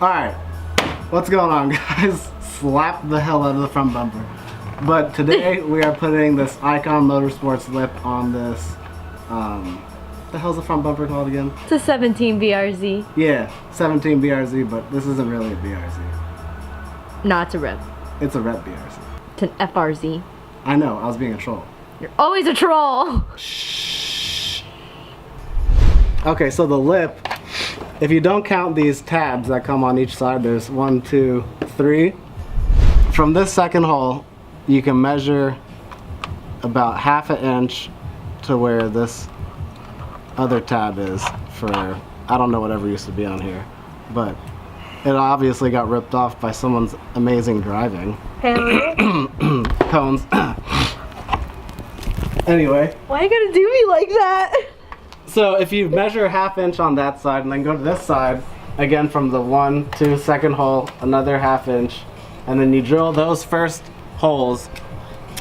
Alright, what's going on, guys? Slap the hell out of the front bumper. But today we are putting this IKON Motorsports lip on this, the hell's the front bumper called again? It's a 17 BRZ. Yeah, 17 BRZ, but this isn't really a BRZ. No, it's a rep. It's a rep BRZ. It's an FRZ. I know, I was being a troll. You're always a troll! Shh. Okay, so the lip, if you don't count these tabs that come on each side, there's 1, 2, 3. From this second hole, you can measure about ½ an inch to where this other tab is for, I don't know whatever used to be on here, but it obviously got ripped off by someone's amazing driving. Cones. Anyway. Why you gotta do me like that? So if you measure ½ inch on that side and then go to this side, again from the 1, 2, second hole, another ½ inch, and then you drill those first holes,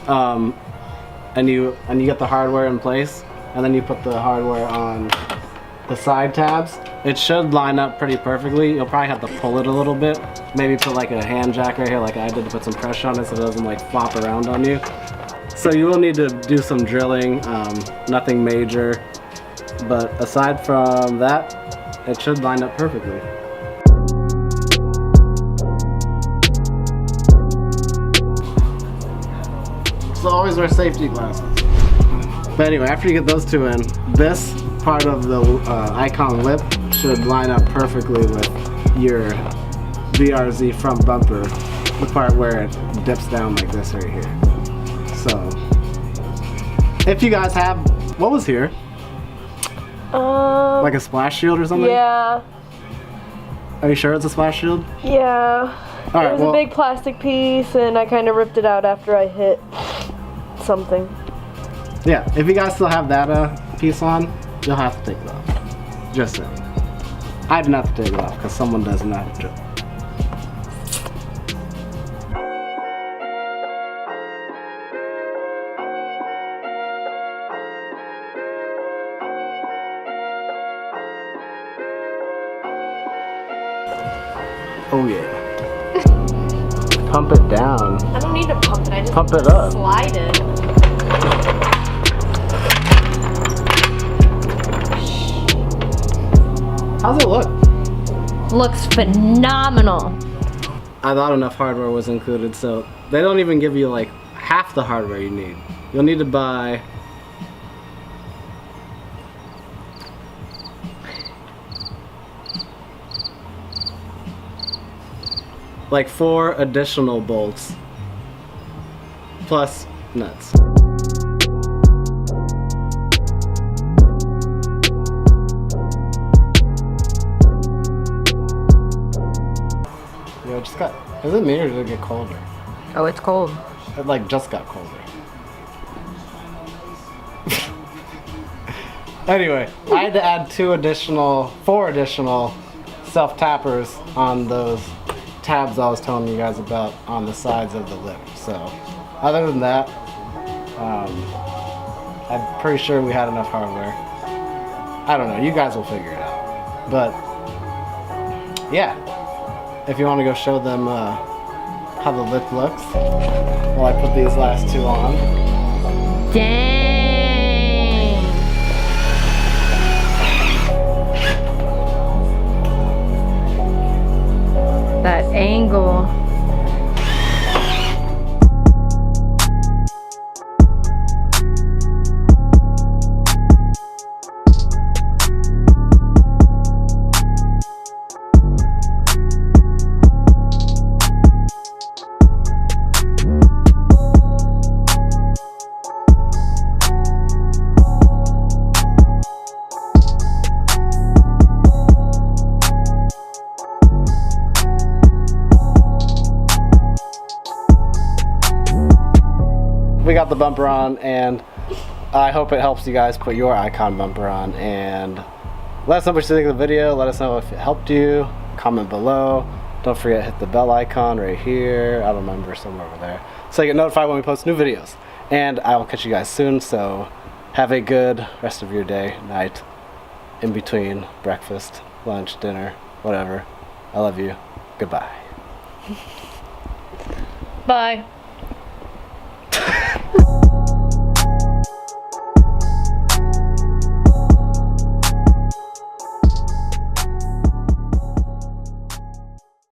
and you get the hardware in place, and then you put the hardware on the side tabs. It should line up pretty perfectly. You'll probably have to pull it a little bit, maybe put like a hand jack right here like I did to put some pressure on it so it doesn't like flop around on you. So you will need to do some drilling, nothing major, but aside from that, it should line up perfectly. So always wear safety glasses. But anyway, after you get those two in, this part of the IKON lip should line up perfectly with your BRZ front bumper, the part where it dips down like this right here. So, if you guys have, what was here? Like a splash shield or something? Yeah. Are you sure it's a splash shield? Yeah. All right, it was a big plastic piece and I kind of ripped it out after I hit something. Yeah, if you guys still have that piece on, you'll have to take it off. Just saying. I didn't have to take it off because someone does not drill. Oh yeah. Pump it down. I don't need to pump it, I just pump it up. Slide it. How's it look? Looks phenomenal. I thought enough hardware was included, so they don't even give you like half the hardware you need. You'll need to buy like 4 additional bolts plus nuts. Yo, it just got, is it me or did it get colder? Oh, it's cold. It like just got colder. Anyway, I had to add 4 additional self-tappers on those tabs I was telling you guys about on the sides of the lip. So, other than that, I'm pretty sure we had enough hardware. I don't know, you guys will figure it out. But, yeah, if you want to go show them how the lip looks, while I put these last 2 on. Dang! That angle. We got the bumper on, and I hope it helps you guys put your IKON bumper on. And let us know what you think of the video. Let us know if it helped you. Comment below. Don't forget to hit the bell icon right here. I don't remember, somewhere over there, so you get notified when we post new videos. And I will catch you guys soon, so have a good rest of your day, night, in between breakfast, lunch, dinner, whatever. I love you. Goodbye. Bye.